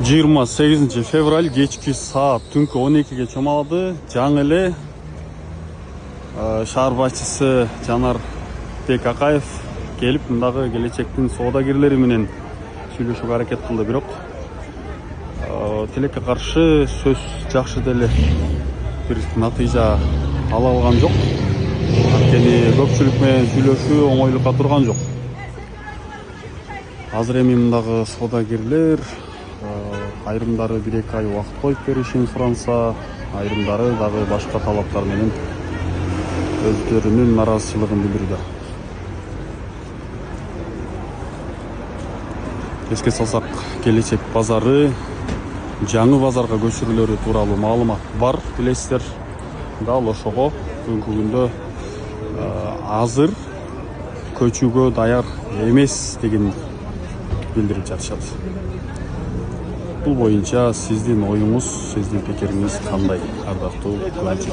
28 fevral kechki saat түнкү 12-ге чамалады. Жаңы эле шаар башчысы Жанарбек Акаев келип, мындагы келечектин соодагерлери менен сүйлөшүүгө аракет кылды, бирок тилекке каршы сөз жакшы деле бир натыйжа ала алган жок. Анткени көпчүлүк менен сүйлөшүү оңойлукка турган жок. Азыр эми мындагы соодагерлер айрымдары 1-2 ай убакыт коюп беришин суранса, айрымдары дагы башка талаптар менен өздөрүнүн наразычылыгын билдирүүдө. Эске салсак, келечек базары жаңы базарга көчүрүлөрү тууралуу маалымат бар, билесиздер. Дал ошого бүгүнкү күндө азыр көчүүгө даяр эмес деген билдирип жатышат. Бул боюнча сиздин оюңуз, сиздин пикириңиз кандай, ардактуу көрүүчү?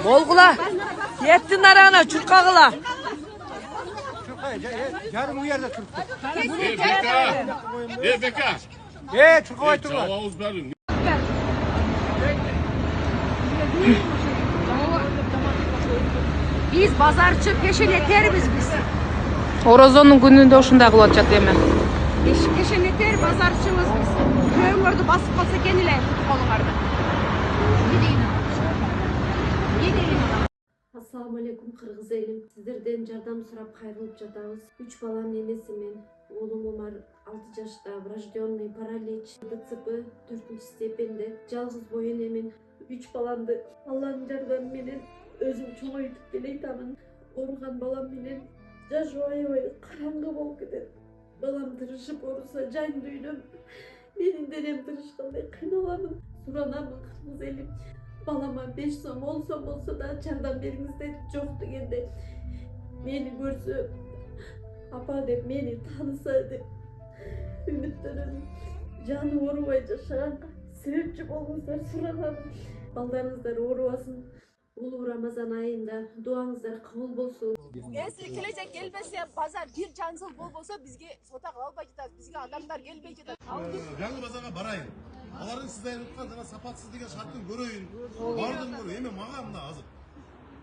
Болгула, yetti narana çurkağıla. Yarım bu yerde Türk. Beka. Çurkağı aytırlar. Ağız verin. Biz pazarçı peşineteriz biz. Orozonun gününde uşunda kılacak hemen. Peşineter pazarçımız biz. Köyümürdü basıp kalsa kendiler kolunlarda. Assalamu alaikum Kırgız elim. Sizlerden jardam surap kayrılıp жатабыз. 3 balanın enesimin. Oğlum Umar 6 yaşta, врожденный паралич, ДЦП 4. stepende. Жалгыз boyun emin. 3 balandı. Allah'ın jardamı menen özüm çoğaytıp geleytamın. Orugan balam menen жаш аябай караңгы болуп кетет. Балам тырышып оруса жан дүйнөм. Менин денем тырышкандай кыйналамын. Суранамын Кыргыз элим. Balama 5 som 10 som olsa da jardam beriңиздер жок дегенде мени көрсө апа деп мени тааныса деп үмүттөнөм. Жаны оорубай жашаганга себепчи болуңуздар суранам. Балдарыңыздар оорубасын. Улуу Рамазан айында дуаңыздар кабыл болсун. Эсри келечек келбесе, базар бир жансыл болбосо бизге сота калбай жатат. Бизге адамдар келбей жатат. Жаңы базарга барайын. Алардын сиз айткан жана сапатсыз деген шарттын көрөйүн. Бардым көрөйүн. Эми мага мына азыр.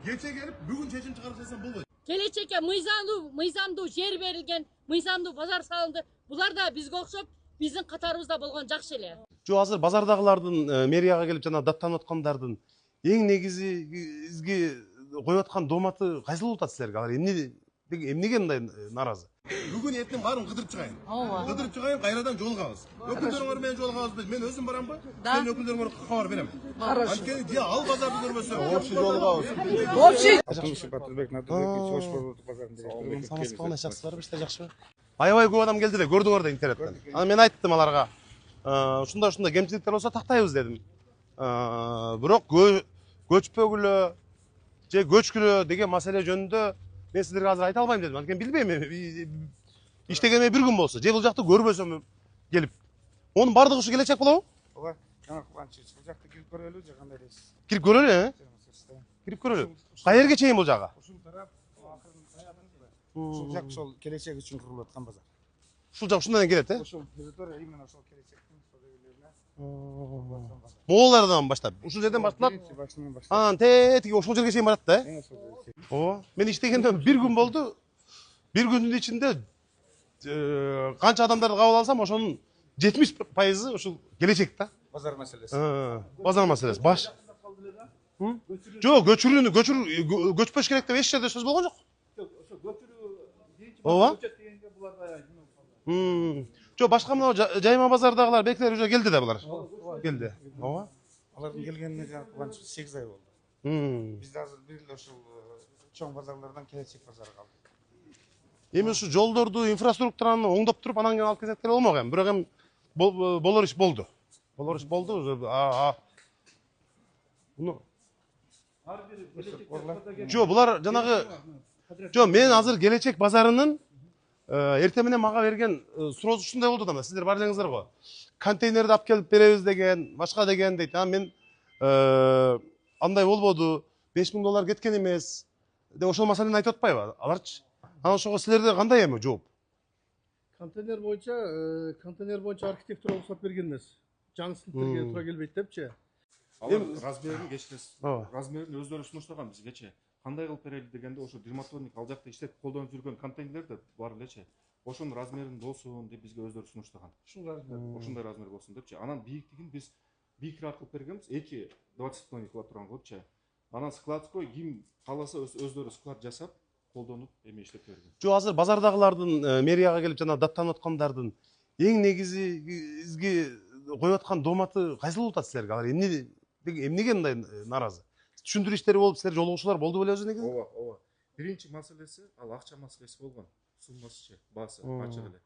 Кече келип бүгүн чечим чыгарып жатсам болбойт. Келечекке мыйзамдуу жер берилген, мыйзамдуу базар салынды. Булар да бизге окшоп, биздин катарыбызда болгон жакшы эле. Жо азыр базардагылардын мэрияга келип жана даттанып аткандардын эң негизги коюп аткан дооматы кайсыл болуп атат силерге? Алар эмнеге мындай наразы? Бүгүн эртең баарын кыдырып чыгайын. Кыдырып чыгайын, кайрадан жолугабыз. Өкүлдөрүңөр менен жолугабыз. Мен өзүм барамбы? Сен өкүлдөрүңөр кабар берем. Анткени же ал базарды көрбөсө, общий жолугабыз. Общий. Санаспаган жакшылар биште жакшыбы? Аябай көп адам келди да, көрдүңөр да интернеттен. Аны мен айттым аларга. Ушундай кемчиликтер болсо тактайбыз дедим. Бирок көчпөгүлө же көчкүлө деген маселе жөнүндө мен сиздерге азыр айта албайм дедим. Анткени билбейм. Иштегене бир күн болсо, же бул жакты көрбөсөм келип. Онун бардыгы ушу келечек болобу? Ооба. Жаңа кубанчы. Бул жакты кирип көрөлү же кандай дейсиз? Кирип көрөлү, Кирип көрөлү. Каерге чейин бул жагы? Ушул тарап акырын аягында. Ушул жак ошол келечек үчүн курулуп аткан базар. Ушул жак ушундан келет, Ушул территория именно ошол келечектин соодагерлерине. Моголардан баштап, ушул жерден башталат. Анан тетиги ошол жерге чейин барат да, Ооба. Мен иштегенде бир күн болду. Бир күндүн ичинде канча адамдарды кабыл алсам, ошонун 70% ушул келечек да. Базар маселеси. Базар маселеси. Баш. Жок, көчпөш керек деп эч жерде сөз болгон жок. Ооба. Жо башка мына жайма базардагылар бекилер уже келди да булар. Келди. Ооба. Алардын келгенине жаңы туган 8 ай болду. Биз азыр бир эле ушул чоң базарлардан келечек базарга калдык. Эми ушу жолдорду, инфраструктураны оңдоп туруп анан кийин алып кетсек болмок эми. Бирок эми болор иш болду. Болор иш болду. Жо, булар жанагы Жо, мен азыр келечек базарынын эртең менен мага берген суроосу ушундай болду да, сиздер бар элеңиздер го. Контейнерди алып келип беребиз деген, башка деген дейт. Мен андай болбоду, $5000 кеткен эмес деп ошол маселени айтып атпайбы аларчы? Анан ошого силерде кандай эми жооп? Контейнер боюнча архитектура уруксат берген эмес. Жаңы сыныптарга туура келбейт депчи. Алар размерин кечиресиз. Размерин өздөрү сунуштаган бизгечи. Кандай кылып берели дегенде ошо дерматоник ал жакта иштеп колдонуп жүргөн контейнерлерди бар элечи. Ошонун размерин болсун деп бизге өздөрү сунуштаган. Ошондой размер болсун депчи. Анан бийиктигин биз бийикирээк кылып бергенбиз. 2-20 тонна кылып турган болчу. Анан складской ким кааласа өздөрү склад жасап, колдонуп эме иштеп берген. Жо, азыр базардагылардын мэрияга келип жана даттанып аткандардын эң негизги коюп аткан дооматы кайсыл болуп атат силерге? Алар эмнеге мындай нааразы? Түшүндүрүү иштери болуп, силер жолугушуулар болду беле өзү негизи? Ооба. Биринчи маселеси ал акча маселеси болгон. Суммасы, баасы ачык эле.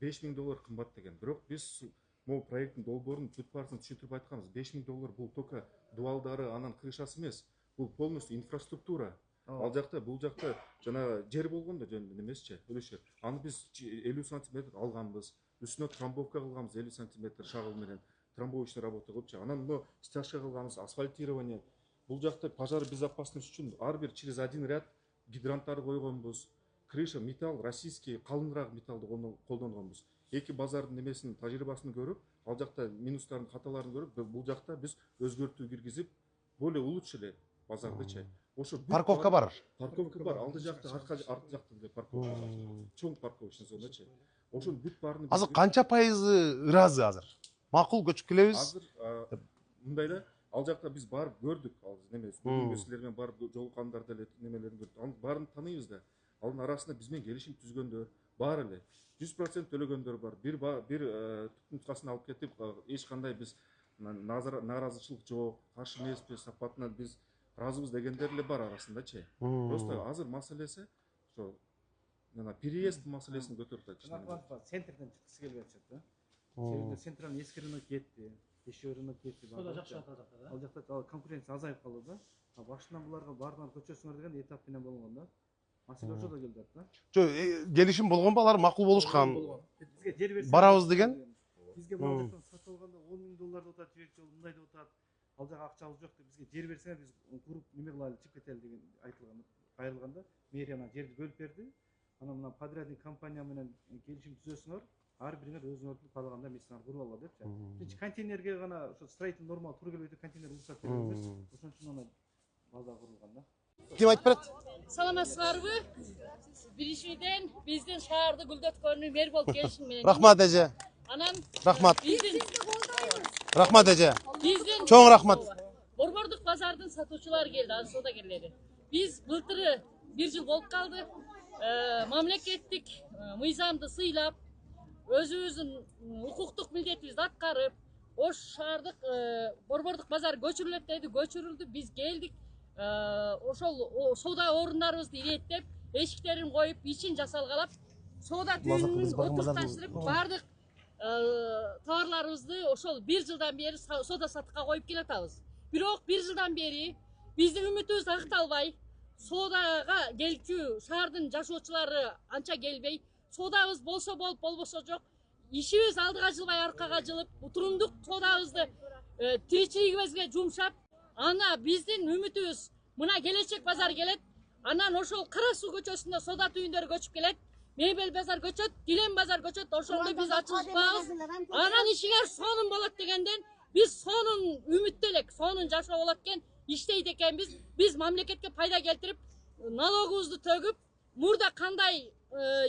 $5000 кымбат деген. Бирок биз могу проекттин долбоорун бүт баасын түшүндүрүп айтканбыз. $5000 бул только дуалдары, анан крышасы эмес. Бул полностью инфраструктура. Ал жакта, бул жакта жана жер болгондо жөн эмесчи, өлүшөт. Аны биз 50 см алганбыз. Үстүнө трамбовка кылганбыз 50 см шагыл менен. Трамбовочный работа кылыпчы. Анан мына стяжка кылганбыз, асфальтирование. Бул жакта пожар безопасности үчүн ар бир через один ряд гидранттарды койгонбуз. Крыша металл, российский калыныраак металлды колдонгонбуз. Эки базардын эмесинин тажрыйбасын көрүп, ал жакта минустарын, каталарын көрүп, бул жакта биз өзгөртүү киргизип, более улучшили базардычы. Ошо парковка бар. Парковка бар. Алды жакта, арты жакта парковка бар. Чоң парковочный зоначы. Ошонун бүт баарын азыр канча пайызы ыраазы азыр? Макул көчүп келебиз? Азыр мындай да, ал жакта биз барып көрдүк. Ал немес, бүгүнкү силер менен барып жолуккандар деле немелерин көрдүк. Анын баарын тааныйбыз да. Алардын арасында биз менен келишим түзгөндөр бар эле. 100% төлөгөндөр бар. Бир түпнуткасын алып кетип, эч кандай биз нааразычылык жок, каршы эмеспиз, сапатынан биз разыбыз дегендер эле бар арасындачы. Просто азыр маселеси ошо переезд маселесин көтөрүп атат. Центрден чыккысы келбей атышат да. Себеби централдын эски рынок кетти, иши рынок кетти. Сода жакшы атат да. Ал жакта конкуренция азайып калды да. Башынан буларга баарынан көчөсүңөр деген этап менен болгон да. Маселе ошодо келди да. Жо, келишим болгонбу, алар макул болушкан. Бизге жер берсе барабыз деген. Бизге бул жактан сатып алганда $10,000 атат, жибек жол мындай деп атат. Ал жака акчабыз жок деп бизге жер берсеңер биз куруп неме кылалы, чыгып кетели деген айтылган, кайрылганда мэрия жерди бөлүп берди. Анан мына подрядный компания менен келишим түзөсүңөр, ар бириңер өзүңөрдүн каалаганда месяцтан куруп алалы депчи. Биринчи контейнерге гана ошо строительный норма туура келбейт, контейнер уруксат берген эмес. Ошон үчүн ана база курулган да. Ким айтып берет? Саламатсыздарбы? Биринчиден биздин шаарды гүлдөткөнү мэр болуп келишим менен. Рахмат эже. Анан Рахмат. биздин эже. Биздин Чоң рахмат. Борбордук базардын сатуучулары келди, азыр соодагерлери. Биз былтыры 1 жыл болуп калды. Мамлекеттик мыйзамды сыйлап, өзүбүздүн укуктук милдетибизди аткарып, ош шаардык борбордук базар көчүрүлөт деди, көчүрүлдү, биз келдик. Ошол соода орундарыбызды иреттеп, эшиктерин коюп, ичин жасалгалап, соода түйүнүн отурукташтырып, бардык товарларыбызды ошол 1 жылдан бери соода саттыкка коюп келатабыз. Бирок 1 жылдан бери биздин үмүтүбүз акталбай, соодага келчү шаардын жашоочулары анча келбей, соодабыз болсо болуп, болбосо жок. Ишибиз алдыга жылбай аркага жылып, утурумдук соодабызды тиричилигибизге жумшап, ана биздин үмүтүбүз мына келечек базар келет. Анан ошол Кара суу көчөсүндө соода түйүндөрү көчүп келет. Мебель базар көчөт, Килем базар көчөт, ошондо биз ачылышпабыз. Анан ишиңер сонун болот дегенден биз сонун үмүттө элек, сонун жашоо болот экен, иштейт экенбиз. Биз мамлекетке пайда келтирип, налогубузду төгүп, мурда кандай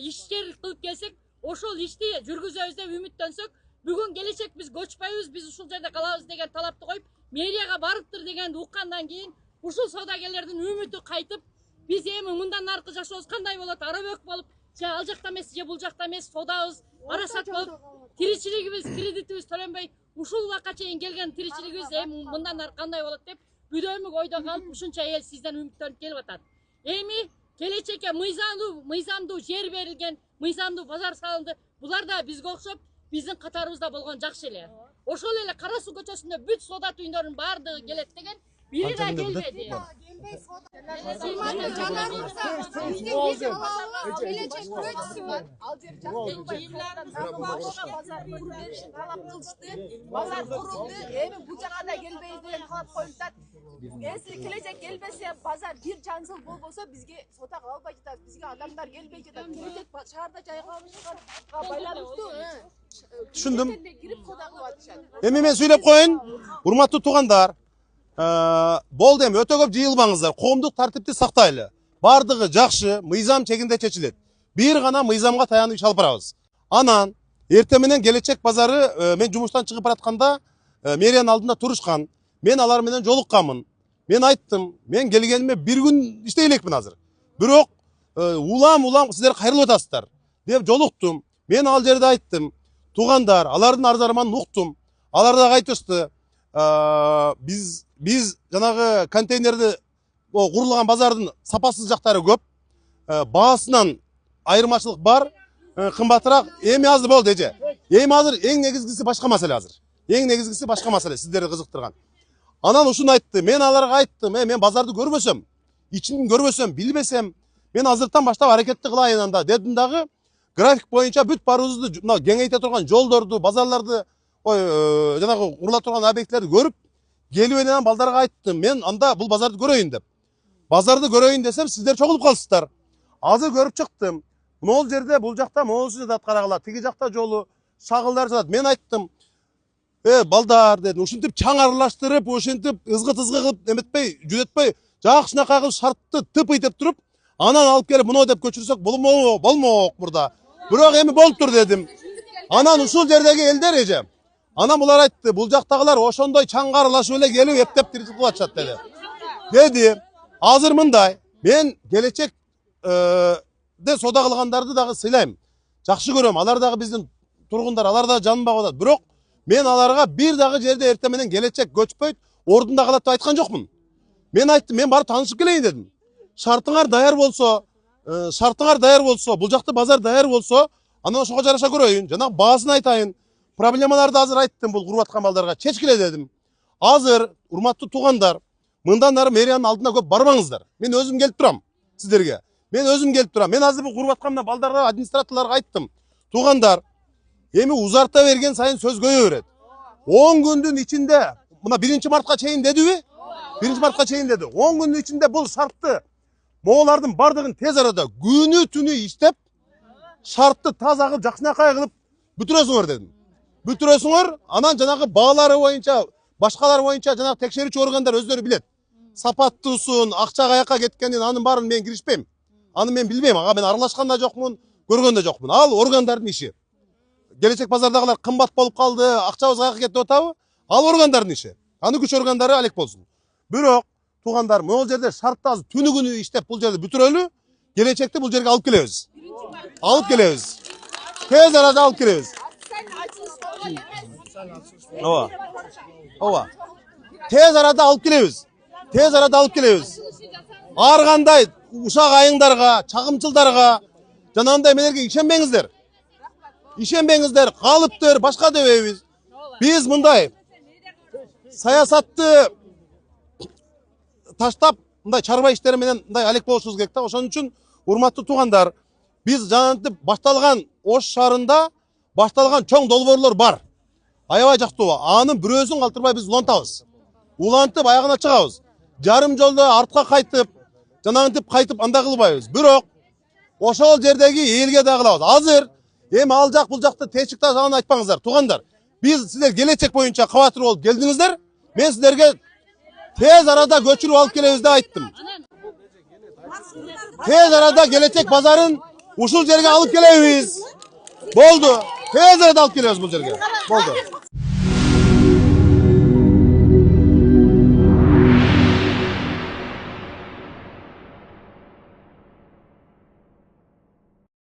ишкерлик кылып келсек, ошол ишти жүргүзөбүз деп үмүттөнсөк, бүгүн келечек биз көчпөйбүз, биз ушул жерде калабыз деген талапты коюп, мэрияга барыптыр дегенди уккандан кийин, ушул соодагерлердин үмүтү кайтып, биз эми мындан аркы жашообуз кандай болот, арабөк болуп, же ал жакта эмес, же бул жакта эмес, соодабыз арасат болуп тиричилигибиз кредитибиз төлөнбөй ушул убакка чейин келген тиричилигибиз эми мындан ары кандай болот деп бүдөмүк ойдо калып ушунча эл сизден үмүттөнүп келип атат. Эми келечекке мыйзамдуу жер берилген, мыйзамдуу базар салынды. Булар да бизге окшоп биздин катарыбызда болгон жакшы эле. Ошол эле Кара суу көчөсүндө бүт соода түйүндөрүнүн баардыгы келет деген бири да келбеди. Базар курулду, эми бул жака да келбейбиз деген талап коюлуп атат. Если келечек келбесе, базар бир жаңсыл болбосо бизге соода кыла албай жатат. Бизге адамдар келбей жатат. Келечек шаарда жайгашканга байланыштуу. Түшүндүм. Кирип соода кылып атышат. Эми мен сүйлөп коеюн. Урматтуу туугандар, болду эми өтө көп жыйылбаңыздар. Коомдук тартипти сактайлы. Бардыгы жакшы, мыйзам чегинде чечилет. Бир гана мыйзамга таянып иш алып барабыз. Анан эртең менен келечек базары мен жумуштан чыгып баратканда мэриянын алдында турушкан. Мен алар менен жолукканмын. Мен айттым, мен келгениме бир күн иштей элекмин азыр. Бирок улам сиздер кайрылып атасыздар деп жолуктум. Мен ал жерде айттым, туугандар, алардын арзарманын уктум. Алар да айтышты. Биз жанагы контейнерди курулган базардын сапасыз жактары көп. Баасынан айырмачылык бар, кымбатыраак. Эми азыр болду эже. Эми азыр эң негизгиси башка маселе азыр. Эң негизгиси башка маселе сиздерди кызыктырган. Анан ушуну айтты. Мен аларга айттым, мен базарды көрбөсөм, ичин көрбөсөм, билбесем, мен азыртан баштап аракетти кылайын анда дедим дагы. График боюнча бүт барыбызды кеңейте турган жолдорду, базарларды, жанагы курула турган объектилерди көрүп, келип энен балдарга айттым. Мен анда бул базарды көрөйүн деп. Базарды көрөйүн десем, сиздер чогулуп калсыздар. Азыр көрүп чыктым. Могул жерде, бул жакта могулсуз жатат карагыла, тиги жакта жолу, шагылдар жатат. Мен айттым, балдар дедим, ушинтип чаң аралаштырып, ушинтип ызгыт-ызгы кылып эметпей, жүдөтпөй, жакшынакай кылып шартты тыпыйтып туруп, анан алып келип муну деп көчүрсөк болмок мурда. Бирок эми болуп тур дедим. Анан ушул жердеги элдер эже. Анан булар айтты, бул жактагылар ошондой чаңга аралашып эле келип эптеп тиричилик кылып атышат деди. Деди, азыр мындай, мен келечек соода кылгандарды дагы сыйлайм. Жакшы көрөм, алар дагы биздин тургундар, алар да жанын багып атат. Бирок мен аларга бир дагы жерде эртең менен келечек көчпөйт, ордунда калат деп айткан жокмун. Мен айттым, мен барып таанышып келейин дедим. Шартыңар даяр болсо, бул жакта базар даяр болсо, анан ошого жараша көрөйүн. Жанагы баасын айтайын. Проблемаларды азыр айттым бул куруп аткан балдарга. Чечкиле дедим. Азыр урматтуу туугандар, мындан ары мэриянын алдына көп барбаңыздар. Мен өзүм келип турам сиздерге. Мен азыр бул куруп атканда балдарга, администраторлорго айттым. Туугандар, эми узарта берген сайын сөз көйө берет. 10 күндүн ичинде, мына 1 мартка чейин дедиби? 1 мартка чейин деди. 10 күндүн ичинде бул шартты моолардын бардыгын тез арада күнү түнү иштеп, шартты таза кылып, жакшынакай кылып бүтүрөсүңөр дедим. Бүтүрөсүңөр, анан жанагы баалары боюнча, башкалар боюнча жанагы текшерүүчү органдар өздөрү билет. Сапаттуусун, акча каяка кеткенин, анын баарын мен киришпейм. Аны мен билбейм. Ага мен аралашкан да жокмун, көргөн да жокмун. Ал органдардын иши. Келечек базардагылар кымбат болуп калды, акчабыз каяка кетти деп атабы? Ал органдардын иши. Аны күч органдары алек болсун. Бирок туугандар, могул жерде шартты азыр түнү күнү иштеп бул жерди бүтүрөлү, келечекти бул жерге алып келебиз. Алып келебиз. Тез арада алып келебиз. Ооба. Тез арада алып келебиз. Ар кандай ушак айыңдарга, чагымчылдарга, жанагындай эмелерге ишенбеңиздер. Калыптыр, башка дебейбиз. Биз мындай саясатты таштап, мындай чарба иштери менен мындай алек болушубуз керек да. Ошон үчүн урматтуу туугандар, биз жанагынтип башталган Ош шаарында башталган чоң долбоорлор бар. Аябай жактуу. Анын бирөөсүн калтырбай биз улантабыз. Улантып аягына чыгабыз. Жарым жолдо артка кайтып, жанагынтип кайтып анда кылбайбыз. Бирок ошол жердеги элге да кылабыз. Азыр эми ал жак бул жакты тешик ташаган айтпаңыздар, туугандар. Биз силер келечек боюнча кабатыр болуп келдиңиздер. Мен силерге тез арада көчүрүп алып келебиз деп айттым. Тез арада келечек базарын ушул жерге алып келебиз. Болду. Тез арада алып келебиз бул жерге. Болду.